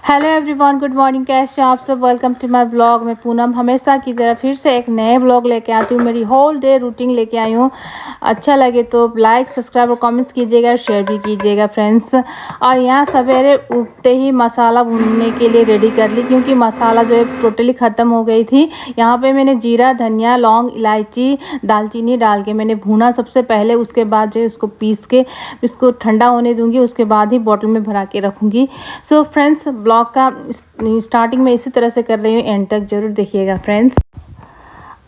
Hello everyone, good morning. कैसे हैं आप सब? Welcome to my blog. मैं पूनम हमेशा की तरह फिर से एक नए ब्लॉग लेके आती हूँ। मेरी होल डे रूटीन लेके आई हूँ। अच्छा लगे तो लाइक, सब्सक्राइब और कमेंट्स कीजिएगा, शेयर भी कीजिएगा फ्रेंड्स। और यहाँ सवेरे उठते ही मसाला भूनने के लिए रेडी कर ली, क्योंकि मसाला जो है टोटली ख़त्म हो गई थी। यहाँ पे मैंने जीरा, धनिया, लौंग, इलायची, दालचीनी डाल के मैंने भूना सबसे पहले। उसके बाद जो है उसको पीस के इसको ठंडा होने दूँगी, उसके बाद ही बॉटल में भरा के रखूँगी। सो फ्रेंड्स, ब्लॉग का स्टार्टिंग में इसी तरह से कर रही हूँ, एंड तक जरूर देखिएगा फ्रेंड्स।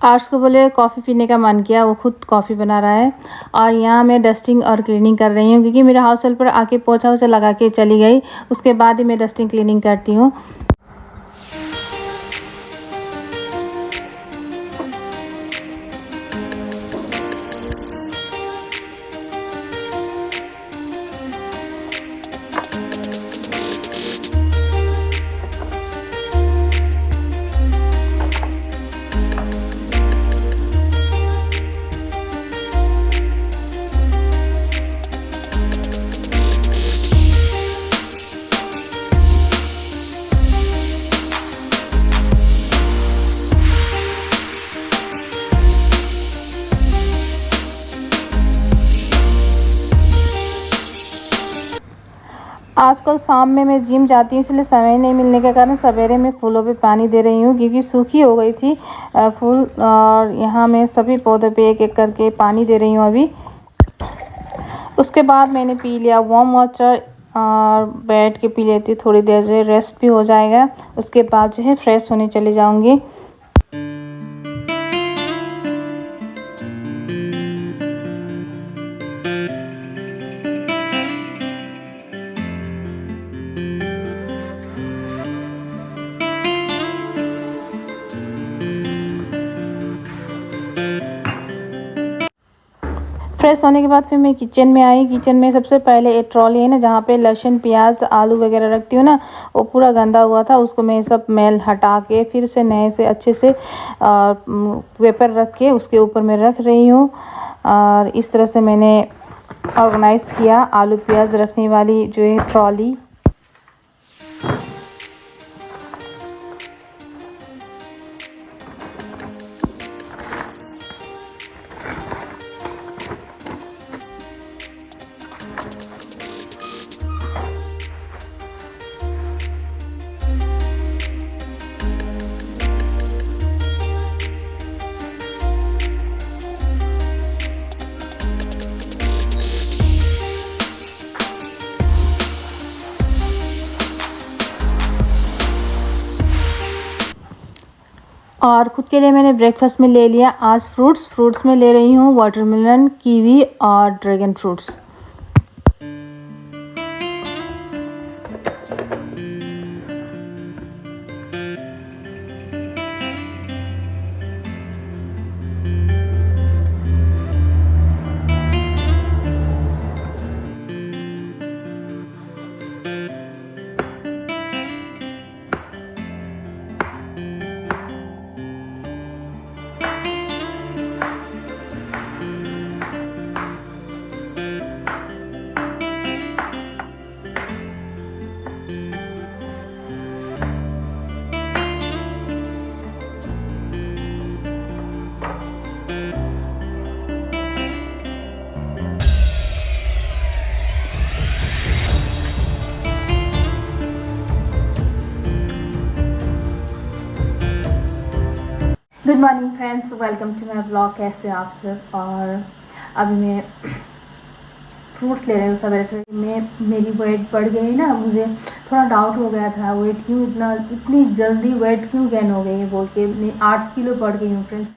आर्स को बोले कॉफ़ी पीने का मन किया, वो खुद कॉफ़ी बना रहा है। और यहाँ मैं डस्टिंग और क्लीनिंग कर रही हूँ, क्योंकि मेरे हाउस हेल्पर आके पोछा वोछा लगा के चली गई। उसके बाद ही मैं डस्टिंग क्लीनिंग करती हूँ। आजकल शाम में मैं जिम जाती हूँ, इसलिए समय नहीं मिलने के कारण सवेरे मैं फूलों पे पानी दे रही हूँ, क्योंकि सूखी हो गई थी फूल। और यहाँ मैं सभी पौधों पे एक एक करके पानी दे रही हूँ अभी। उसके बाद मैंने पी लिया वार्म वाटर और बैठ के पी लेती, थोड़ी देर जो है रेस्ट भी हो जाएगा। उसके बाद जो है फ्रेश होने चली जाऊँगी। फ्रेश होने के बाद फिर मैं किचन में आई। किचन में सबसे पहले एक ट्रॉली है ना, जहाँ पे लहसुन, प्याज, आलू वगैरह रखती हूँ ना, वो पूरा गंदा हुआ था। उसको मैं सब मैल हटा के फिर से नए से अच्छे से पेपर रख के उसके ऊपर मैं रख रही हूँ। और इस तरह से मैंने ऑर्गेनाइज़ किया आलू प्याज रखने वाली जो है ट्रॉली। और खुद के लिए मैंने ब्रेकफास्ट में ले लिया आज फ्रूट्स में ले रही हूँ वाटरमेलन, कीवी और dragon fruits. Good morning friends, welcome to my blog. कैसे हैं आप सब? और अभी मैं फ्रूट्स ले रही हूँ सवेरे सवेरे। मेरी वेट बढ़ गई ना, मुझे थोड़ा डाउट हो गया था वेट क्यों इतनी जल्दी वेट क्यों गेन हो गई है बोल के। मैं 8 किलो बढ़ गई हूँ फ्रेंड्स।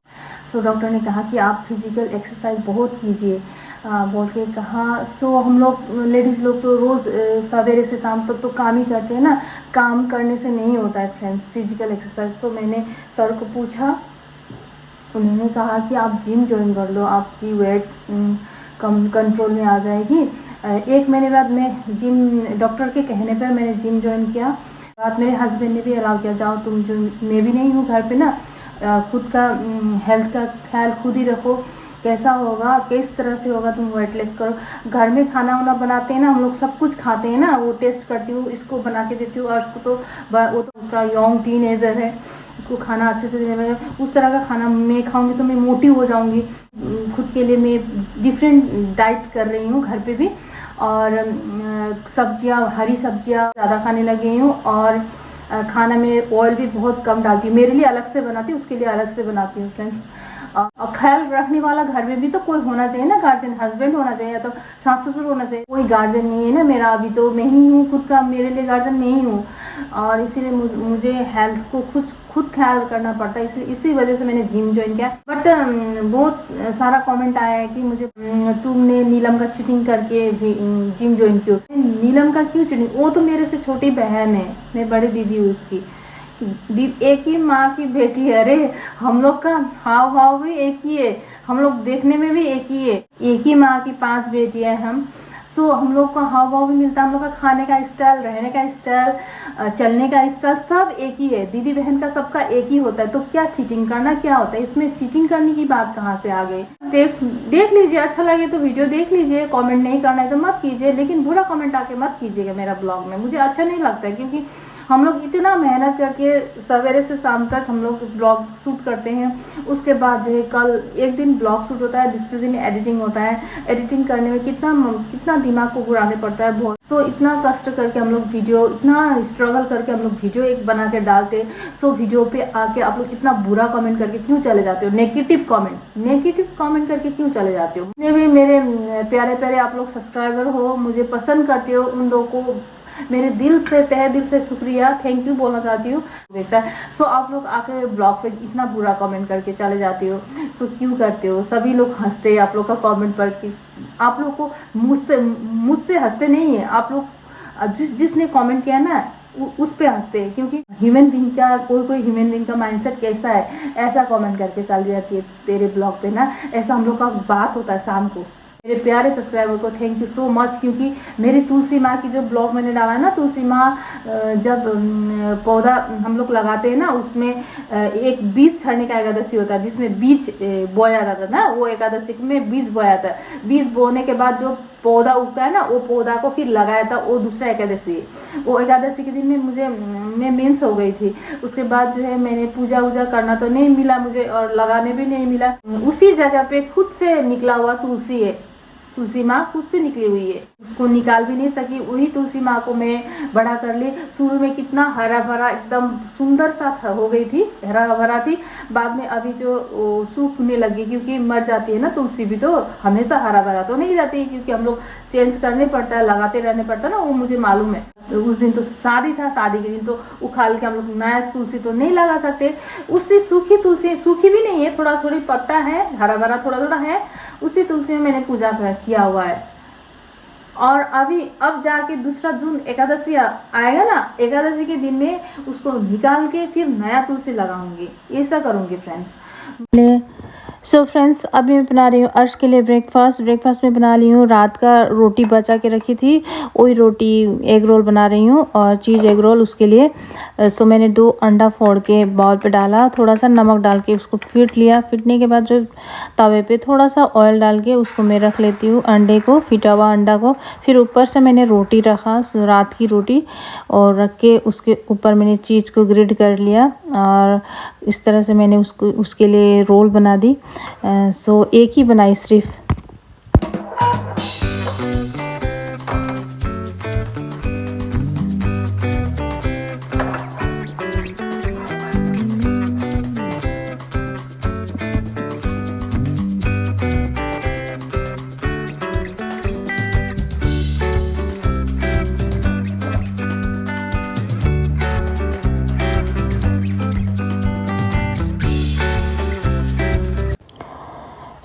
सो डॉक्टर ने कहा कि आप फिजिकल एक्सरसाइज बहुत कीजिए बोल के कहा। सो हम लोग लेडीज़ लोग तो रोज़ सवेरे से शाम तक तो काम ही करते हैं ना, काम करने से नहीं होता है फ्रेंड्स फिजिकल एक्सरसाइज। तो मैंने सर को पूछा, उन्होंने कहा कि आप जिम ज्वाइन कर लो, आपकी वेट कम कंट्रोल में आ जाएगी। 1 महीने बाद मैं जिम, डॉक्टर के कहने पर मैंने जिम ज्वाइन किया। बाद मेरे हस्बैंड ने भी अलाउ किया, जाओ तुम जो, मैं भी नहीं हूँ घर पे ना, खुद का हेल्थ का ख्याल खुद ही रखो। कैसा होगा, किस तरह से होगा। तुम वेट लॉस करो। घर में खाना वाना बनाते हैं ना, हम लोग सब कुछ खाते हैं ना, वो टेस्ट करती हूँ, इसको बना के देती हूँ। और उसको तो वो तो उसका यंग टीनेजर है, उसको खाना अच्छे से देने में, उस तरह का खाना मैं खाऊंगी तो मैं मोटी हो जाऊंगी। खुद के लिए मैं डिफरेंट डाइट कर रही हूँ घर पे भी। और सब्जियाँ, हरी सब्जियाँ ज़्यादा खाने लगी हूँ। और खाना में ऑयल भी बहुत कम डालती हूँ। मेरे लिए अलग से बनाती हूँ, उसके लिए अलग से बनाती हूँ फ्रेंड्स। और ख्याल रखने वाला घर में भी तो कोई होना चाहिए ना, गार्जियन, हस्बैंड होना चाहिए, या तो सास ससुर होना चाहिए। कोई गार्जियन नहीं है ना मेरा, अभी तो मैं ही हूँ खुद का, मेरे लिए गार्जियन मैं ही हूँ। और इसीलिए मुझे हेल्थ को खुद ख्याल करना पड़ता है, इसलिए इसी वजह से मैंने जिम ज्वाइन किया। बट बहुत सारा कमेंट आया है कि मुझे तुमने नीलम का चीटिंग करके जिम ज्वाइन क्यों। नीलम का क्यों चीटिंग, वो तो मेरे से छोटी बहन है, मैं बड़ी दीदी हूँ उसकी। एक ही माँ की बेटी है। अरे हम लोग का हाव भाव भी एक ही है, हम लोग देखने में भी एक ही है। एक ही माँ की 5 बेटियां हैं हम। सो हम लोग का हाव भाव भी मिलता है, हम लोग का खाने का स्टाइल, रहने का स्टाइल, चलने का स्टाइल सब एक ही है। दीदी बहन का सबका एक ही होता है। तो क्या चीटिंग करना क्या होता है, इसमें चीटिंग करने की बात कहाँ से आ गई। देख लीजिए, अच्छा लगे तो वीडियो देख लीजिए, कमेंट नहीं करना है तो मत कीजिए, लेकिन बुरा कमेंट आके मत कीजिएगा मेरा ब्लॉग में, मुझे अच्छा नहीं लगता है। क्योंकि हम लोग इतना मेहनत करके सवेरे से शाम तक हम लोग ब्लॉग शूट करते हैं। उसके बाद जो है कल एक दिन ब्लॉग शूट होता है, दूसरे दिन एडिटिंग होता है। एडिटिंग करने में कितना दिमाग को घुराने पड़ता है बहुत। तो इतना कष्ट करके हम लोग वीडियो, इतना स्ट्रगल करके हम लोग वीडियो एक बना के डालते। सो वीडियो पे आके आप लोग इतना बुरा कमेंट करके क्यों चले जाते हो, नेगेटिव कमेंट करके क्यों चले जाते हो। जितने भी मेरे प्यारे प्यारे आप लोग सब्सक्राइबर हो, मुझे पसंद करते हो, उन लोगों को मेरे दिल से, तहे दिल से शुक्रिया, थैंक यू बोलना चाहती हूँ। देखता है सो आप लोग आके ब्लॉग पे इतना बुरा कमेंट करके चले जाते हो। सो क्यों करते हो। सभी लोग हंसते हैं आप लोग का कमेंट पढ़ के। आप लोग को मुझसे हंसते नहीं है, आप लोग जिसने कमेंट किया ना उस पे हंसते हैं। क्योंकि ह्यूमन बीइंग का, कोई ह्यूमन बीइंग का माइंडसेट कैसा है, ऐसा कमेंट करके चल जाती है तेरे ब्लॉग पे ना। ऐसा हम लोग का बात होता है शाम को। मेरे प्यारे सब्सक्राइबर को थैंक यू सो मच। क्योंकि मेरी तुलसी माँ की जो ब्लॉग मैंने डाला है ना, तुलसी माँ जब पौधा हम लोग लगाते हैं ना, उसमें एक बीज छड़ने का एकादशी होता है, जिसमें बीज बोया जाता था ना, वो एकादशी में बीज बोया था। बीज बोने के बाद जो पौधा उगता है ना, वो पौधा को फिर लगाया था, वो दूसरा एकादशी। वो एकादशी के दिन में मैं मेंस हो गई थी। उसके बाद जो है मैंने पूजा वूजा करना तो नहीं मिला मुझे, और लगाने भी नहीं मिला। उसी जगह पे खुद से निकला हुआ तुलसी है, तुलसी माँ खुद से निकली हुई है, उसको निकाल भी नहीं सकी। वही तुलसी माँ को मैं बड़ा कर ली। शुरू में कितना हरा भरा एकदम सुंदर सा हो गई थी, हरा भरा थी। बाद में अभी जो सूखने लगी, क्योंकि मर जाती है ना तुलसी भी, तो हमेशा हरा भरा तो नहीं जाती, क्योंकि हम लोग चेंज करने पड़ता है, लगाते रहने पड़ता है ना, वो मुझे मालूम है। तो उस दिन तो शादी था, शादी के दिन तो उखाड़ के हम लोग नया तुलसी तो नहीं लगा सकते। उससे सूखी तुलसी, सूखी भी नहीं है, थोड़ा थोड़ी पत्ता है, हरा भरा थोड़ा थोड़ा है, उसी तुलसी में मैंने पूजा किया हुआ है। और अब जाके दूसरा जून एकादशी आएगा ना, एकादशी के दिन में उसको निकाल के फिर नया तुलसी लगाऊंगी, ऐसा करूंगी फ्रेंड्स। सो फ्रेंड्स, अभी मैं बना रही हूँ अर्श के लिए ब्रेकफास्ट में बना ली हूँ। रात का रोटी बचा के रखी थी, वही रोटी एग रोल बना रही हूँ, और चीज़ एग रोल उसके लिए। सो मैंने 2 अंडा फोड़ के बाउल पे डाला, थोड़ा सा नमक डाल के उसको फीट लिया। फीटने के बाद जो तवे पे थोड़ा सा ऑयल डाल के उसको मैं रख लेती हूँ अंडे को, फिटा हुआ अंडा को। फिर ऊपर से मैंने रोटी रखा, रात की रोटी, और रख के उसके ऊपर मैंने चीज़ को ग्रिड कर लिया, और इस तरह से मैंने उसके लिए रोल बना दी। सो एक ही बनाई सिर्फ।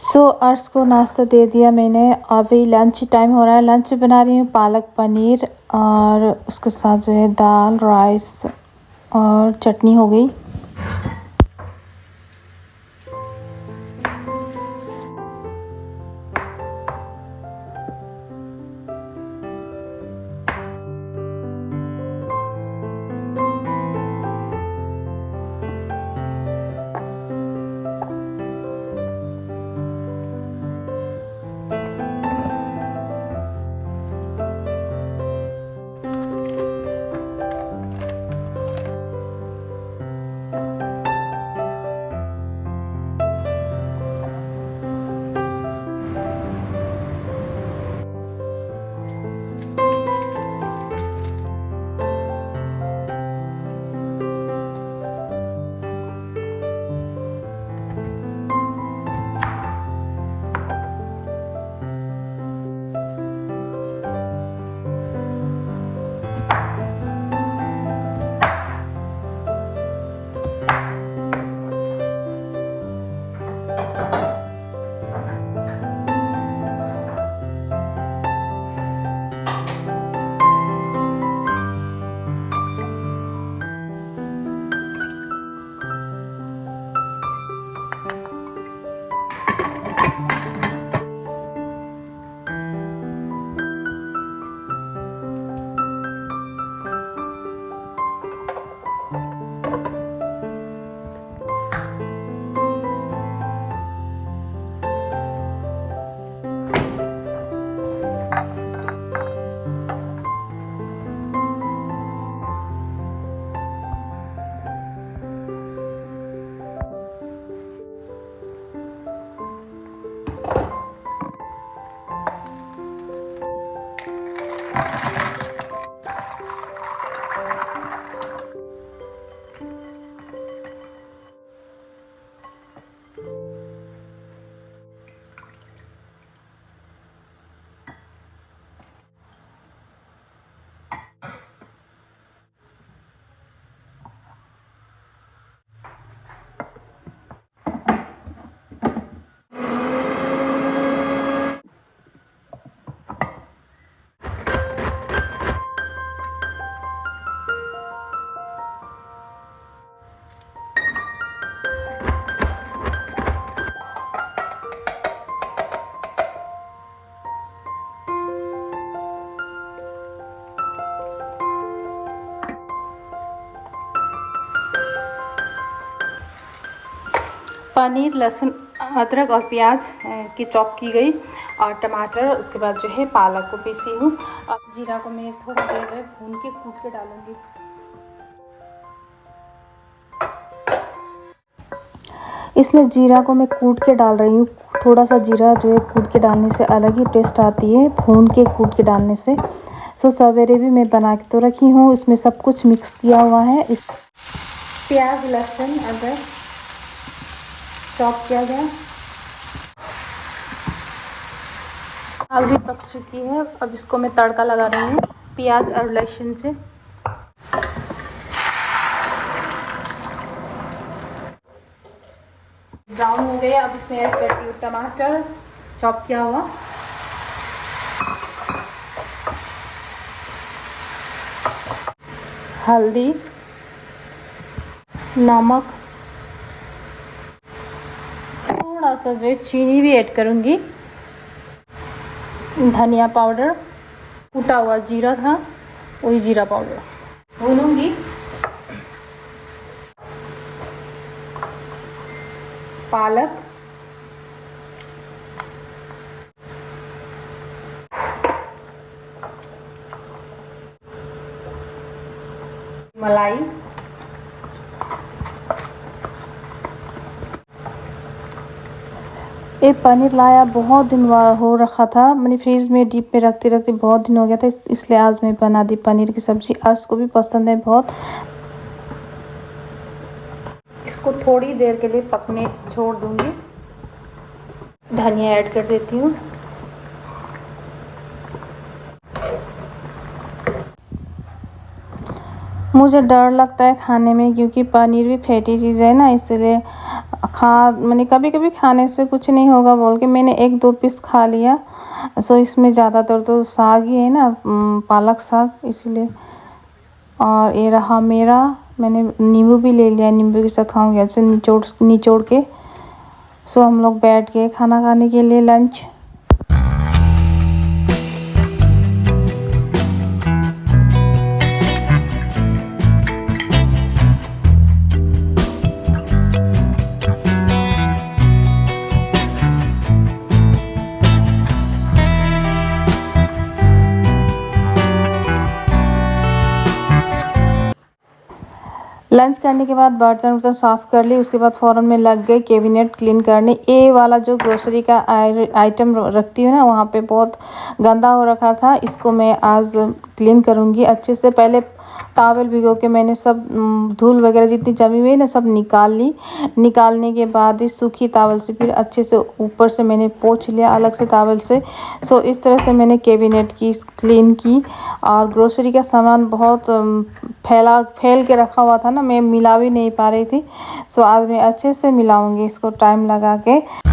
सो अर्श को नाश्ता दे दिया मैंने। अभी लंच टाइम हो रहा है, लंच बना रही हूँ पालक पनीर, और उसके साथ जो है दाल, राइस और चटनी हो गई। पनीर, लहसुन, अदरक और प्याज की चॉप की गई और टमाटर, उसके बाद जो है पालक को पीसी हूँ। अब जीरा को मैं थोड़ी देर में भून के कूट के डालूँगी। इसमें जीरा को मैं कूट के डाल रही हूँ। थोड़ा सा जीरा जो है कूट के डालने से अलग ही टेस्ट आती है भून के कूट के डालने से। सो सवेरे भी मैं बना के तो रखी हूँ, इसमें सब कुछ मिक्स किया हुआ है। इस प्याज, लहसुन, अदरक चॉप किया गया। दाल भी पक चुकी है। अब इसको मैं तड़का लगा रही हूँ प्याज और लहसुन से। ब्राउन हो गया। अब इसमें ऐड करती हूँ टमाटर चॉप किया हुआ, हल्दी, नमक, थोड़ा सा जो है चीनी भी ऐड करूँगी, धनिया पाउडर, कूटा हुआ जीरा था वही जीरा पाउडर भूनूंगी। पालक, मलाई, ये पनीर लाया बहुत दिन हो रखा था, मैंने फ्रीज में डीप में रखते रखते बहुत दिन हो गया था, इसलिए आज मैं बना दी पनीर की सब्ज़ी। अर्श को भी पसंद है बहुत। इसको थोड़ी देर के लिए पकने छोड़ दूंगी। धनिया ऐड कर देती हूँ। मुझे डर लगता है खाने में, क्योंकि पनीर भी फैटी चीज़ है ना, इसलिए मैंने कभी कभी खाने से कुछ नहीं होगा बोल के मैंने 1-2 पीस खा लिया। सो इसमें ज़्यादातर तो साग ही है ना, पालक साग, इसलिए। और ये रहा मेरा, मैंने नींबू भी ले लिया, नींबू के साथ खाऊंगी ऐसे निचोड़ के। सो हम लोग बैठ गए खाना खाने के लिए, लंच। लंच करने के बाद बर्तन वर्तन साफ़ कर ली, उसके बाद फ़ौरन में लग गए कैबिनेट क्लीन करने। ये वाला जो ग्रोसरी का आइटम रखती हूँ ना, वहाँ पे बहुत गंदा हो रखा था, इसको मैं आज क्लीन करूँगी अच्छे से। पहले तावल भिगो के मैंने सब धूल वगैरह जितनी जमी हुई ना सब निकाल ली। निकालने के बाद इस सूखी तावल से फिर अच्छे से ऊपर से मैंने पोंछ लिया अलग से तावल से। सो इस तरह से मैंने कैबिनेट की क्लीन की। और ग्रोसरी का सामान बहुत फैल के रखा हुआ था ना, मैं मिला भी नहीं पा रही थी। सो आज मैं अच्छे से मिलाऊंगी इसको टाइम लगा के।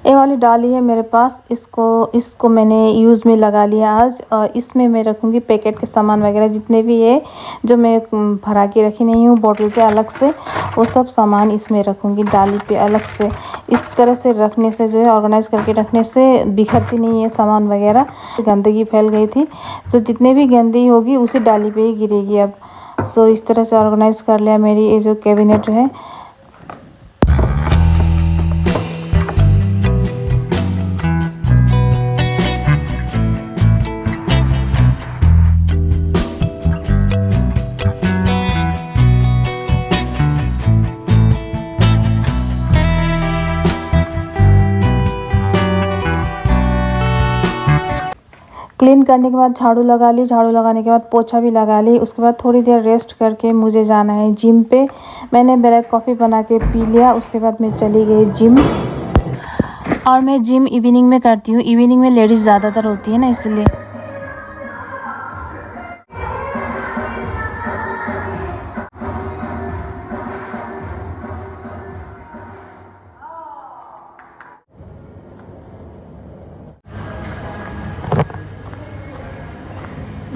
ये वाली डाली है मेरे पास, इसको मैंने यूज़ में लगा लिया आज। और इसमें मैं रखूँगी पैकेट के सामान वगैरह जितने भी है जो मैं भरा के रखी नहीं हूँ बॉटल पे अलग से, वो सब सामान इसमें रखूँगी डाली पे अलग से। इस तरह से रखने से जो है, ऑर्गेनाइज़ करके रखने से बिखरती नहीं है सामान वगैरह। गंदगी फैल गई थी, तो जितने भी गंदगी होगी उसी डाली पे ही गिरेगी अब। सो इस तरह से ऑर्गेनाइज़ कर लिया मेरी ये जो कैबिनेट है। क्लीन करने के बाद झाड़ू लगा ली, झाड़ू लगाने के बाद पोछा भी लगा ली। उसके बाद थोड़ी देर रेस्ट करके मुझे जाना है जिम पे। मैंने ब्लैक कॉफ़ी बना के पी लिया, उसके बाद मैं चली गई जिम। और मैं जिम इवनिंग में करती हूँ, इवनिंग में लेडीज़ ज़्यादातर होती है ना, इसलिए।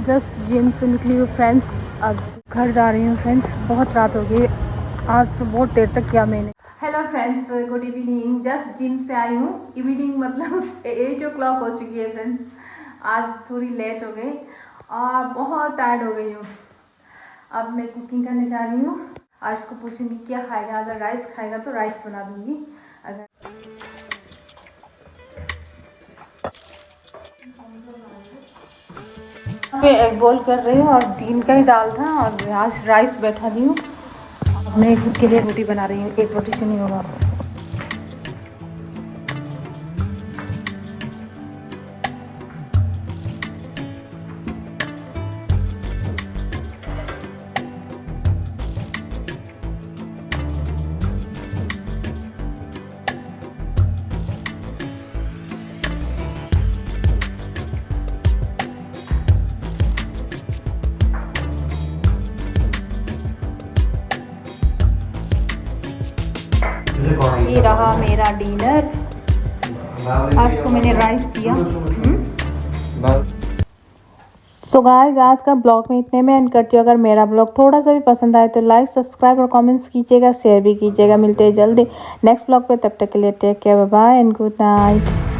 जस्ट जिम से निकली हूँ फ्रेंड्स, अब घर जा रही हूँ फ्रेंड्स। बहुत रात हो गई, आज तो बहुत देर तक किया मैंने। Hello friends, good evening. Just gym से आई हूँ। इवनिंग मतलब 8 o'clock हो चुकी है फ्रेंड्स। आज थोड़ी लेट हो गई और बहुत टायर्ड हो गई हूँ। अब मैं कुकिंग करने जा रही हूँ और इसको पूछूंगी क्या खाएगा। अगर राइस खाएगा तो राइस बना दूँगी। अगर मैं एग बॉईल कर रही हूँ और दिन का ही दाल था और आज राइस बैठा दी हूँ। मैं खुद के लिए रोटी बना रही हूँ, एक रोटी से नहीं होगा। ये रहा मेरा डिनर। आज को मैंने राइस दिया। सो गाइस, आज का ब्लॉग में इतने में एंड करती हूँ। अगर मेरा ब्लॉग थोड़ा सा भी पसंद आए तो लाइक, सब्सक्राइब और कमेंट्स कीजिएगा, शेयर भी कीजिएगा। मिलते हैं जल्दी नेक्स्ट ब्लॉग पे। तब तक के लिए take care, bye bye and good night.